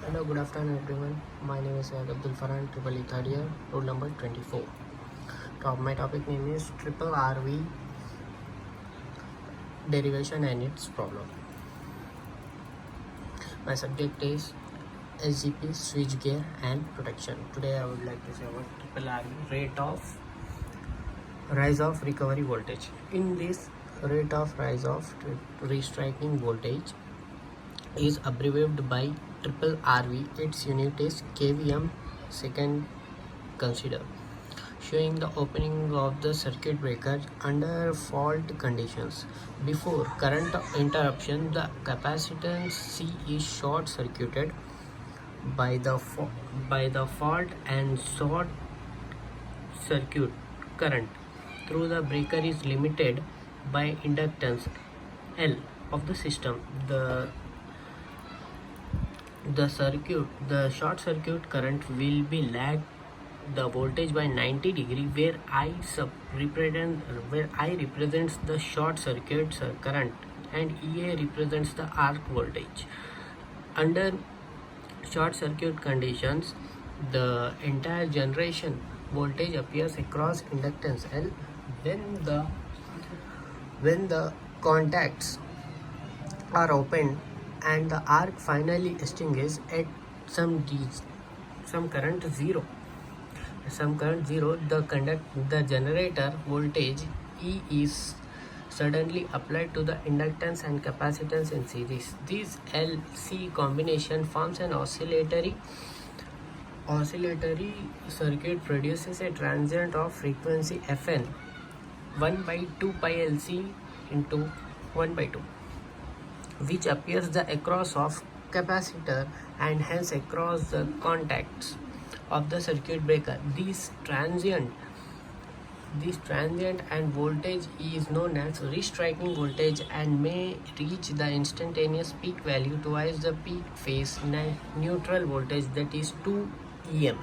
Hello, good afternoon everyone. My name is Syed Abdul Farhan, Triple E third year, roll number 24. My topic name is Triple RV derivation and its problem. My subject is SGP, switchgear and protection. Today I would like to say about Triple RV, rate of rise of recovery voltage. In this rate of rise of restriking voltage is abbreviated by Triple RV. Its unit is kVm second consider, showing the opening of the circuit breaker under fault conditions. Before current interruption, the capacitance C is short circuited by the fault, and short circuit current through the breaker is limited by inductance L of the system. The short circuit current will be lag the voltage by 90 degree, where I represents the short circuit current and EA represents the arc voltage. Under short circuit conditions, the entire generation voltage appears across inductance L when the contacts are opened and the arc finally extinguishes at some current zero. The generator voltage E is suddenly applied to the inductance and capacitance in series. This LC combination forms an oscillatory circuit, produces a transient of frequency Fn 1 by 2 pi LC into 1 by 2, which appears the across of capacitor and hence across the contacts of the circuit breaker. This transient and voltage is known as restriking voltage and may reach the instantaneous peak value twice the peak phase neutral voltage, that is 2 em.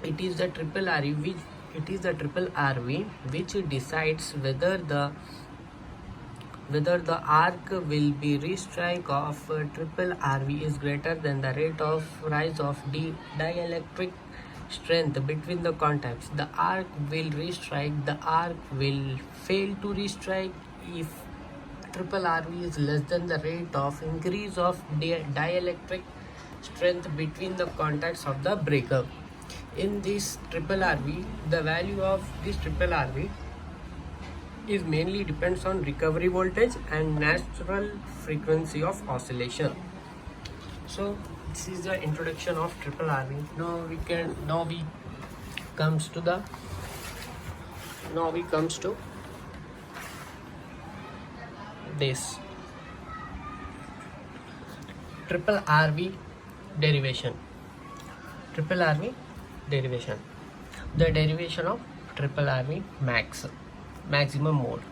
It is the triple RV which decides whether the arc will be restrike of triple RV is greater than the rate of rise of dielectric strength between the contacts. The arc will restrike. The arc will fail to restrike if triple RV is less than the rate of increase of dielectric strength between the contacts of the breaker. In this triple RV, the value of this triple RV is mainly depends on recovery voltage and natural frequency of oscillation. So this is the introduction of triple RV. Now we comes to this triple RV derivation. The derivation of triple RV maximum mode.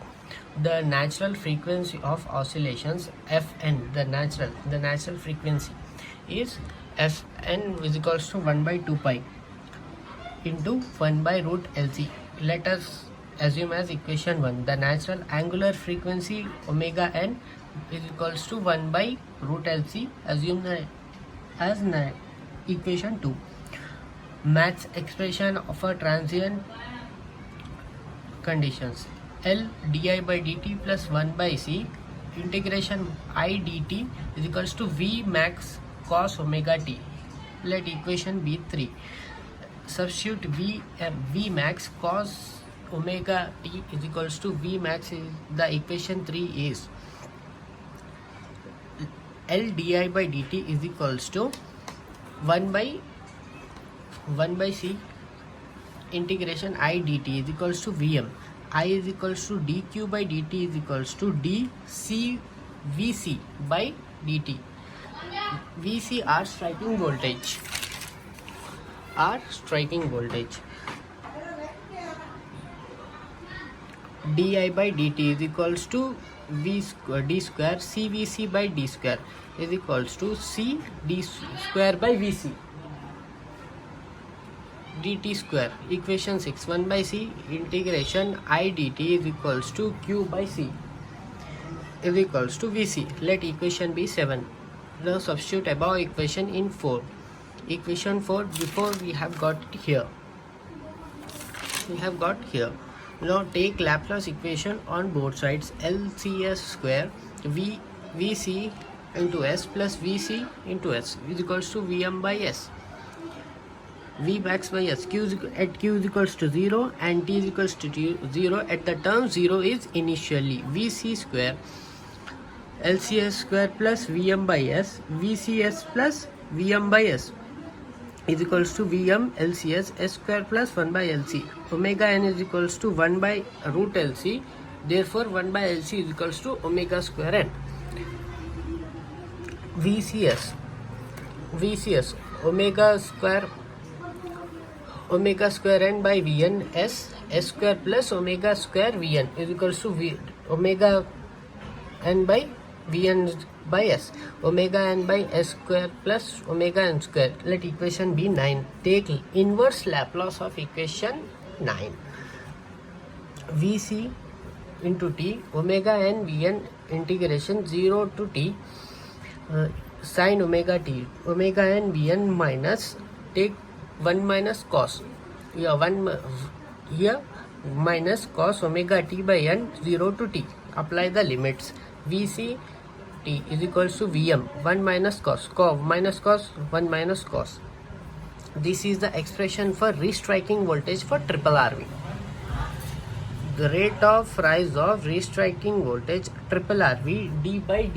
The natural frequency of oscillations Fn, the natural frequency is Fn is equals to 1 by 2 pi into 1 by root LC. Let us assume as equation 1 the natural angular frequency omega n is equals to 1 by root LC, assume as equation 2. Maths expression of a transient conditions L di by dt plus 1 by C integration I dt is equals to V max cos omega t. Let equation be 3. Substitute V max cos omega t is equals to V max is the equation 3 is L di by dt is equals to 1 by C integration I dt is equals to Vm. I is equals to dq by dt is equals to dc Vc by dt. Vc are striking voltage. Di by dt is equals to d square cvc by d square is equals to c d square by vc dt square. Equation 6, 1 by c integration I dt is equals to q by c. is equals to Vc. Let equation be 7. Now substitute above equation in 4. Equation 4 before we have got here. Now take Laplace equation on both sides. LCS square Vc into S plus Vc into S is equals to Vm by S. V max by S. Q is equals to 0 and T is equals to 0 at the term 0 is initially. Vc square LCS square plus Vm by S, VCS plus Vm by S is equals to Vm LCS S square plus 1 by LC. Omega n is equals to 1 by root LC. Therefore 1 by LC is equals to omega square n. VCS omega square n by Vn S square plus omega square Vn is equals to omega n by Vn by S. Omega n by S square plus omega n square. Let equation be 9. Take inverse Laplace of equation 9. Vc into T omega n Vn integration 0 to T sin omega T omega n Vn minus take 1 minus cos here minus cos omega T by n 0 to T. Apply the limits. Vc T is equals to Vm 1 minus cos 1 minus cos. This is the expression for restriking voltage for triple RV. The rate of rise of restriking voltage triple RV d by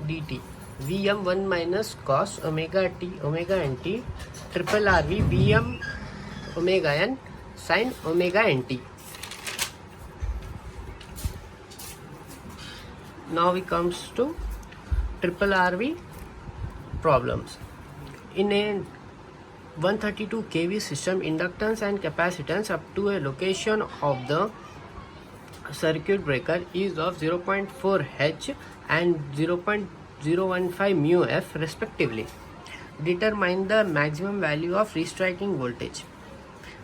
dt Vm 1 minus cos omega nt triple RV Vm omega n sin omega nt. Now we comes to triple RV problems. In a 132 kV system, inductance and capacitance up to a location of the circuit breaker is of 0.4 H and 0.015 mu F respectively. Determine the maximum value of restriking voltage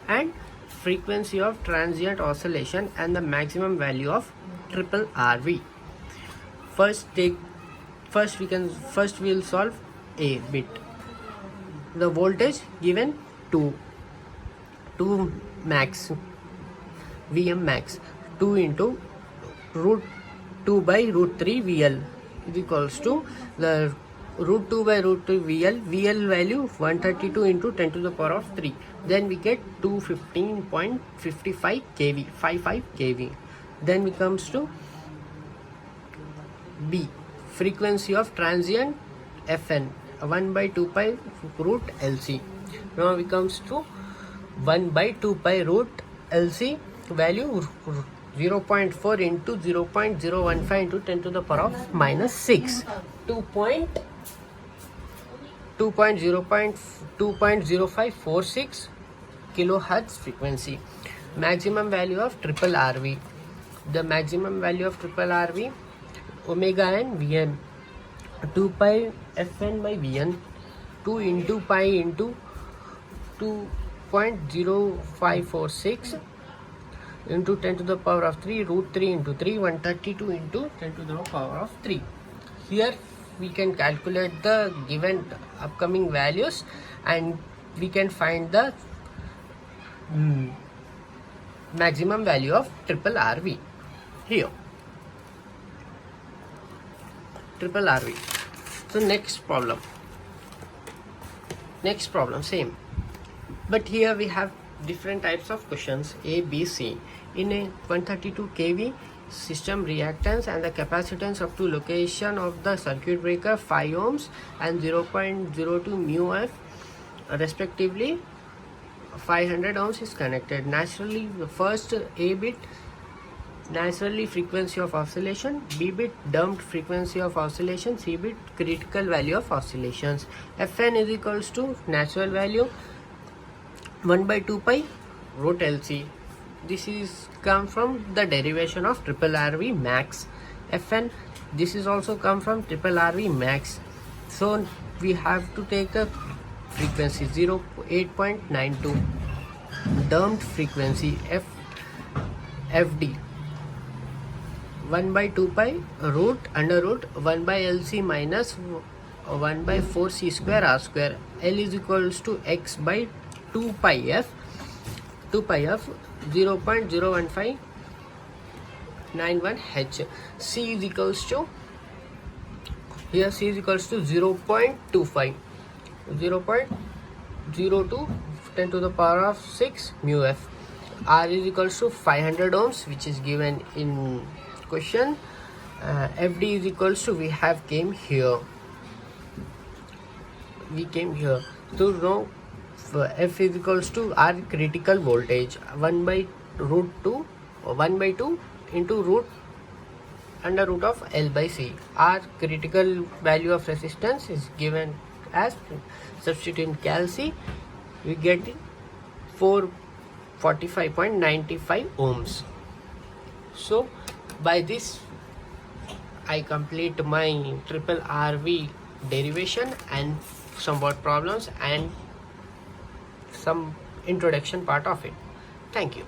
and frequency of transient oscillation and the maximum value of triple RV. First we'll solve a bit. The voltage given 2 max Vm max 2 into root 2 by root 3 VL is equals to the root 2 by root 3 VL value 132 into 10 to the power of 3. Then we get 215.55 kV 55 kV. Then we comes to B, frequency of transient Fn 1 by 2 pi root LC. Now we comes to 1 by 2 pi root LC value 0.4 into 0.015 into 10 to the power of minus 6 2.0546 kilohertz frequency. Maximum value of triple RV. The maximum value of triple RV omega n Vn 2 pi Fn by Vn 2 into pi into 2.0546 into 10 to the power of 3 root 3 into 3 132 into 10 to the power of 3. Here we can calculate the given upcoming values and we can find the maximum value of triple RV here. Triple RV. So next problem same, but here we have different types of questions A, B, C. In a 132 kV system, reactance and the capacitance up to location of the circuit breaker 5 ohms and 0.02 mu F respectively. 500 ohms is connected. Naturally, the first A bit naturally frequency of oscillation, B bit damped frequency of oscillation, C bit critical value of oscillations. Fn is equals to natural value 1 by 2 pi root LC. This is come from the derivation of triple RV max. Fn, this is also come from triple RV max. So we have to take a frequency 8.92 damped frequency FD 1 by 2 pi root under root 1 by LC minus 1 by 4 C square R square. L is equals to x by 2 pi f 0.01591 h. C is equals to, here C is equals to 0.25 0.02 10 to the power of 6 mu f. R is equals to 500 ohms, which is given in question. FD is equals to, we came here to know F is equals to R critical voltage 1 by 2 into root under root of L by C. R critical value of resistance is given as, substitute in Cal C, we get 445.95 ohms. So by this I complete my triple RV derivation and somewhat problems and some introduction part of it. Thank you.